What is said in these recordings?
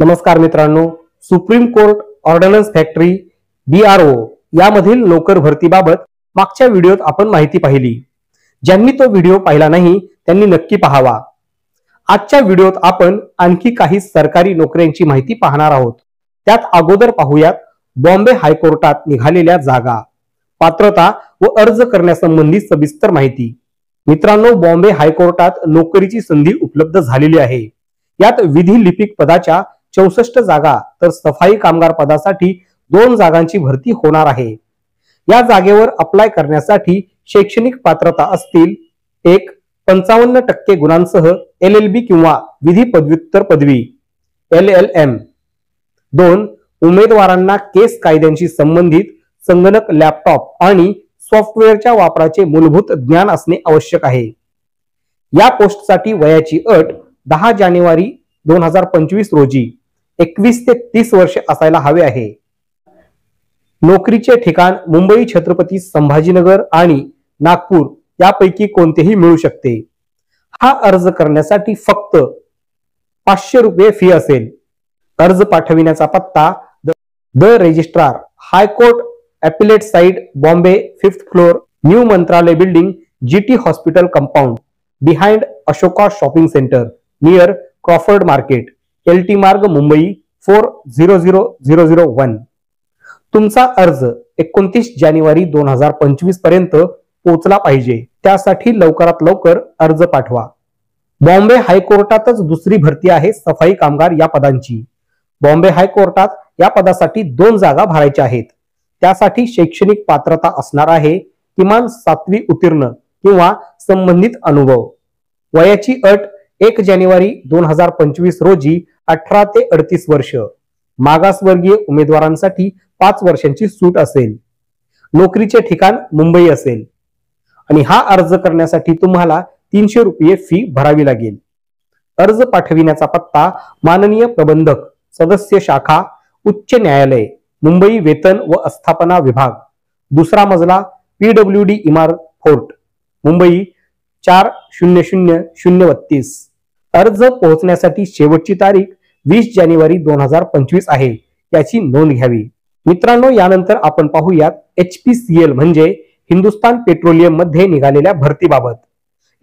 नमस्कार मित्रांनो, supreme court ordnance factory BRO यामधील नोकर भरतीबाबत मागच्या व्हिडिओत आपण माहिती पाहिली. ज्यांनी तो व्हिडिओ पाहिला नाही त्यांनी नक्की पाहावा. आजच्या व्हिडिओत आपण आणखी काही सरकारी नोकऱ्यांची माहिती पाहणार आहोत. त्यात अगोदर पाहूयात बॉम्बे हायकोर्टात निघालेल्या जागा, पात्रता व अर्ज करण्यासंबंधी सविस्तर माहिती. मित्रांनो, बॉम्बे हायकोर्टात नोकरीची संधी उपलब्ध झालेली आहे. यात विधी लिपिक पदाच्या 64 जागा तर सफाई कामगार पदासाठी 2 जागांची भरती होणार आहे. या जागेवर अप्लाय करण्यासाठी शैक्षणिक पात्रता असतील: 1. 55% गुणांसह LLB किंवा विधी पदव्युत्तर पदवी LLM. 2. उमेदवारांना केस कायद्यांशी संबंधित संगणक, लॅपटॉप आणि सॉफ्टवेअरच्या वापराचे मूलभूत ज्ञान असणे आवश्यक आहे. या पोस्टसाठी वयाची अट 10 जानेवारी 2025 रोजी 21 ते 30 वर्ष असायला हवे आहे. नोकरीचे ठिकाण मुंबई, छत्रपती संभाजीनगर आणि नागपूर यापैकी कोणतेही मिळू शकते. हा अर्ज करण्यासाठी फक्त 500 रुपये फी असेल. अर्ज पाठविण्याचा पत्ता: the registrar, high court, appellate side, Bombay, 5th floor, new Mantralaya building, GT hospital compound, behind Ashoka shopping centre, near Crawford market, LT Marg, Mumbai 400001. तुमचा अर्ज 29 जानेवारी 2025 पर्यंत पोहोचला पाहिजे. त्यासाठी लवकरात लवकर अर्ज पाठवा. बॉम्बे हायकोर्टातच दुसरी भरती आहे सफाई कामगार या पदांची. बॉम्बे हायकोर्टात या पदासाठी 2 जागा भरायच्या आहेत. त्यासाठी शैक्षणिक पात्रता असणार आहे: किमान 7वी उत्तीर्ण किंवा संबंधित अनुभव. वयाची अट 1 जानेवारी 2025 रोजी 18 ते 38 वर्ष. मागासवर्गीय उमेदवारांसाठी 5 वर्षांची सूट असेल. नोकरीचे ठिकाण मुंबई असेल आणि हा अर्ज करण्यासाठी तुम्हाला 300 रुपये फी भरावी लागेल. अर्ज पाठविण्याचा पत्ता: माननीय प्रबंधक, सदस्य शाखा, उच्च न्यायालय, मुंबई, वेतन व अस्थापना विभाग, 2रा मजला, PWD इमारत, फोर्ट, मुंबई 400032. अर्ज पोहोचण्यासाठी शेवटची तारीख 20 जानेवारी 2025 आहे. याची नोंद घ्यावी. मित्रांनो, यानंतर आपण पाहूयात HPCL म्हणजे हिंदुस्तान पेट्रोलियम मध्ये निघालेल्या भरतीबाबत.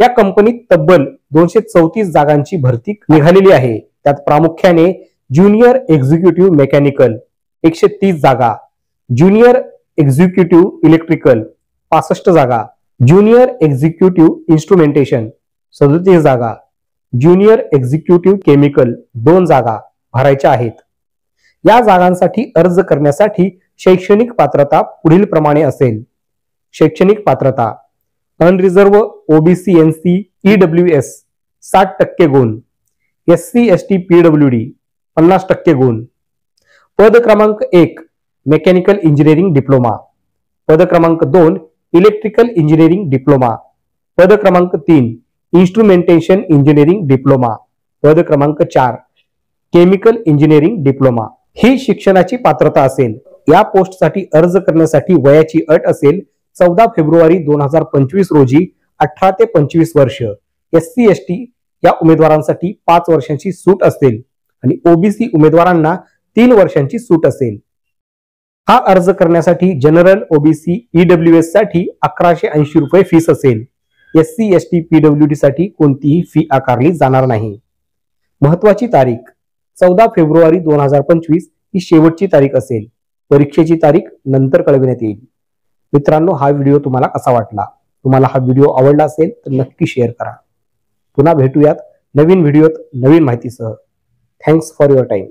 या कंपनीत तब्बल 234 जागांची भरती निघालेली आहे. त्यात प्रामुख्याने ज्युनियर एक्झिक्युटिव्ह मेकॅनिकल 130 जागा, ज्युनियर एक्झिक्युटिव्ह इलेक्ट्रिकल 65 जागा, ज्युनियर एक्झिक्युटिव्ह इन्स्ट्रुमेंटेशन 37 जागा, ज्युनियर एक्झिक्युटिव्ह केमिकल 2 जागा भरायच्या आहेत. या जागांसाठी अर्ज करण्यासाठी शैक्षणिक पात्रता पुढील प्रमाणे असेल. शैक्षणिक पात्रता: अनरिझर्व OBC NC EWS 60% गुण, SC ST PWD 50% गुण. पद क्रमांक 1 मेकॅनिकल इंजिनिअरिंग डिप्लोमा, पद क्रमांक 2 इलेक्ट्रिकल इंजिनिअरिंग डिप्लोमा, पद क्रमांक 3 इन्स्ट्रुमेंटेशन इंजिनिअरिंग डिप्लोमा, पद क्रमांक 4 केमिकल इंजिनिअरिंग डिप्लोमा. ही शिक्षणाची पात्रता असेल. या पोस्टसाठी अर्ज करण्यासाठी वयाची अट असेल 14 फेब्रुवारी 2025 रोजी 18 ते 25 वर्ष. SC ST या उमेदवारांसाठी 5 वर्षांची सूट असेल आणि OBC उमेदवारांना 3 वर्षांची सूट असेल. हा अर्ज करण्यासाठी जनरल OBC EWS साठी 1180 रुपये फीस असेल. SC ST PWD साठी कोणतीही फी आकारली जाणार नाही. महत्वाची तारीख: 14 फेब्रुवारी 2025 ही शेवटची तारीख असेल. परीक्षेची तारीख नंतर कळविण्यात येईल. मित्रांनो, हा व्हिडिओ तुम्हाला कसा वाटला? तुम्हाला हा व्हिडिओ आवडला असेल तर नक्की शेअर करा. पुन्हा भेटूयात नवीन व्हिडिओत नवीन माहितीसह. Thanks for your time.